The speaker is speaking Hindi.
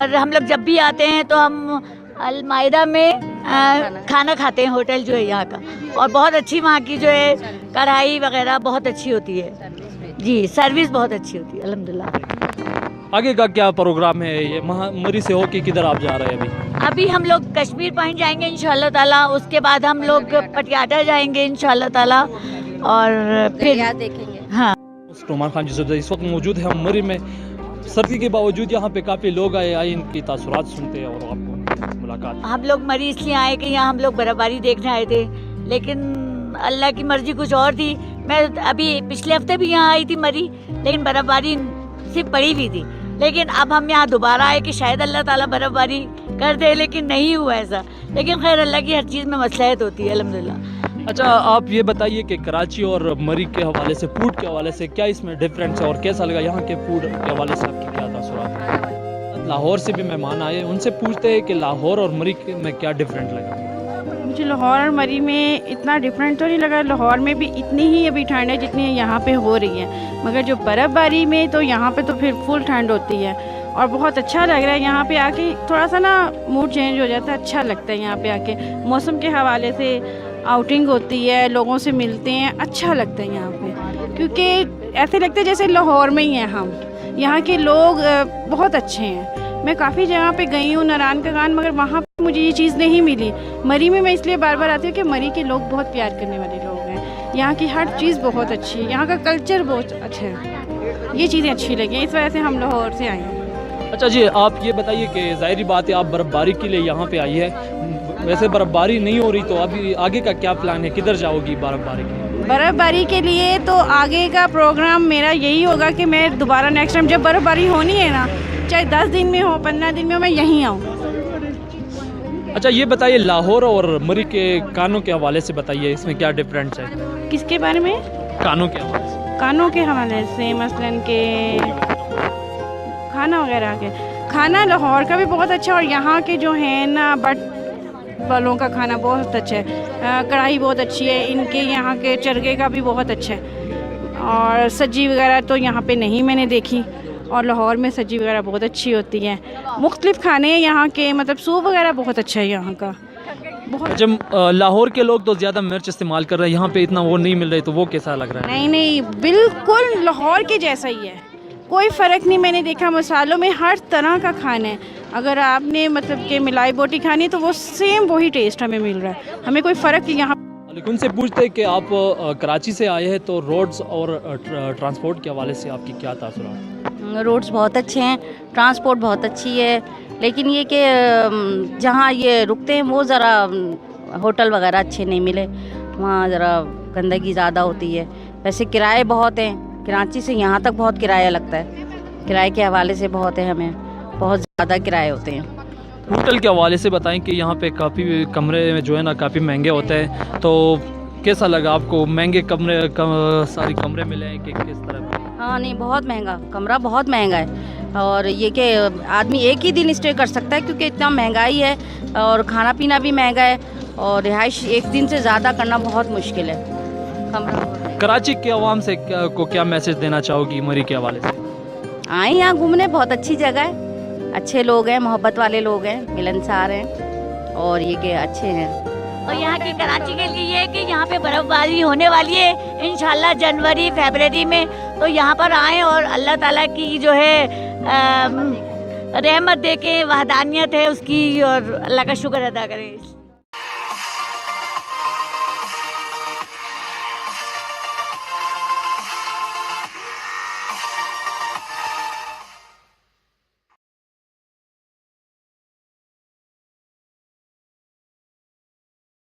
और हम लोग जब भी आते हैं तो हम अलमायदा में खाना खाते हैं, होटल जो है यहाँ का, और बहुत अच्छी वहाँ की जो है कढ़ाई वगैरह बहुत अच्छी होती है जी, सर्विस बहुत अच्छी होती है अल्हम्दुलिल्लाह। आगे का क्या प्रोग्राम है? ये मरी से होके किधर आप जा रहे हैं अभी हम लोग कश्मीर पॉइंट जाएंगे इंशाल्लाह ताला, उसके बाद हम लोग पटियाला जाएंगे इंशाल्लाह ताला, और फिर देखेंगे। हाँ, नुमान खान जी इस वक्त मौजूद है हम मरी में। सर्दी के बावजूद यहाँ पे काफ़ी लोग आए इनकी तासुरात सुनते हैं और आपको मुलाकात। हम लोग मरी इसलिए आए कि यहाँ हम लोग बर्फबारी देखने आए थे, लेकिन अल्लाह की मर्जी कुछ और थी। मैं अभी पिछले हफ्ते भी यहाँ आई थी मरी, लेकिन बर्फबारी सिर्फ पड़ी हुई थी। लेकिन अब हम यहाँ दोबारा आए कि शायद अल्लाह ताला बर्फबारी कर दे, लेकिन नहीं हुआ ऐसा। लेकिन खैर अल्लाह की हर चीज़ में मसलहत होती है अल्हम्दुलिल्लाह। अच्छा, आप ये बताइए कि कराची और मरी के हवाले से, फूड के हवाले से क्या इसमें डिफरेंस है और कैसा लगा यहाँ के फूड के हवाले से आपकी क्या तासुरात? लाहौर से भी मेहमान आए, उनसे पूछते हैं कि लाहौर और मरी में क्या डिफरेंट लगा। मुझे लाहौर और मरी में इतना डिफरेंट तो नहीं लगा। लाहौर में भी इतनी ही अभी ठंड है जितनी यहाँ पे हो रही है, मगर जो बर्फ़बारी में तो यहाँ पे तो फिर फुल ठंड होती है और बहुत अच्छा लग रहा है यहाँ पे आके। थोड़ा सा ना मूड चेंज हो जाता है, अच्छा लगता है यहाँ पे आके। मौसम के हवाले से आउटिंग होती है, लोगों से मिलते हैं, अच्छा लगता है यहाँ पे, क्योंकि ऐसे लगता है जैसे लाहौर में ही हैं हम। यहाँ के लोग बहुत अच्छे हैं। मैं काफ़ी जगह पे गई हूँ, नारायण का गान, मगर वहाँ पे मुझे ये चीज़ नहीं मिली। मरी में मैं इसलिए बार बार आती हूँ कि मरी के लोग बहुत प्यार करने वाले लोग हैं। यहाँ की हर चीज़ बहुत अच्छी है, यहाँ का कल्चर बहुत अच्छा है। ये चीज़ें अच्छी लगी, इस वजह से हम लाहौर से आए हैं। अच्छा जी, आप ये बताइए कि ज़ाहिरी बात है आप बर्फ़बारी के लिए यहाँ पे आई है, वैसे बर्फ़बारी नहीं हो रही तो अभी आगे का क्या प्लान है, किधर जाओगी बर्फ़बारी के लिए? बर्फ़बारी के लिए तो आगे का प्रोग्राम मेरा यही होगा कि मैं दोबारा नेक्स्ट टाइम जब बर्फ़बारी होनी है ना, चाहे 10 दिन में हो, 15 दिन में हो, मैं यहीं आऊँ। अच्छा, ये बताइए लाहौर और मरी के कानों के हवाले से बताइए, इसमें क्या डिफरेंस है? किसके बारे में? कानों के हवाले से। कानों के हवाले से मसलन के खाना वगैरह के, खाना लाहौर का भी बहुत अच्छा, और यहाँ के जो है ना बट वालों का खाना बहुत अच्छा है। कढ़ाई बहुत अच्छी है इनके, यहाँ के चरगे का भी बहुत अच्छा है। और सब्जी वगैरह तो यहाँ पे नहीं मैंने देखी, और लाहौर में सब्जी वगैरह बहुत अच्छी होती है। मुख्तलिफ खाने हैं यहाँ के, मतलब सूप वगैरह बहुत अच्छा है यहाँ का बहुत। जब लाहौर के लोग तो ज़्यादा मिर्च इस्तेमाल कर रहे हैं, यहाँ पे इतना वो नहीं मिल रही, तो वो कैसा लग रहा है? नहीं नहीं, बिल्कुल लाहौर के जैसा ही है, कोई फ़र्क नहीं मैंने देखा। मसालों में हर तरह का खाना है, अगर आपने मतलब कि मिलाई बोटी खानी तो वो सेम वही टेस्ट हमें मिल रहा है, हमें कोई फ़र्क यहाँ। उनसे पूछते हैं कि आप कराची से आए हैं, तो रोड्स और ट्रांसपोर्ट के हवाले से आपकी क्या तासुरात? रोड्स बहुत अच्छे हैं, ट्रांसपोर्ट बहुत अच्छी है, लेकिन ये कि जहाँ ये रुकते हैं वो ज़रा होटल वगैरह अच्छे नहीं मिले, वहाँ ज़रा गंदगी ज़्यादा होती है। वैसे किराए बहुत हैं, कराची से यहाँ तक बहुत किराया लगता है, किराए के हवाले से बहुत है, हमें बहुत ज़्यादा किराए होते हैं। होटल के हवाले से बताएं कि यहाँ पे काफ़ी कमरे जो है ना काफ़ी महंगे होते हैं, तो कैसा लगा आपको? महंगे सारी कमरे मिले हैं कि किस तरह? हाँ नहीं, बहुत महंगा कमरा, बहुत महंगा है, और ये कि आदमी एक ही दिन स्टे कर सकता है क्योंकि इतना महंगाई है, और खाना पीना भी महंगा है, और रिहाइश एक दिन से ज़्यादा करना बहुत मुश्किल है। कमरा कराची के अवाम से को क्या मैसेज देना चाहोगी मरी के हवाले से? आए यहाँ घूमने, बहुत अच्छी जगह है, अच्छे लोग हैं, मोहब्बत वाले लोग हैं, मिलनसार हैं, और ये कि अच्छे हैं। और यहाँ की कराची के लिए ये है कि यहाँ पे बर्फबारी होने वाली है इंशाल्लाह जनवरी फरवरी में, तो यहाँ पर आएँ और अल्लाह ताला की जो है रहमत देखें, वहदानियत है उसकी, और अल्लाह का शुक्र अदा करें।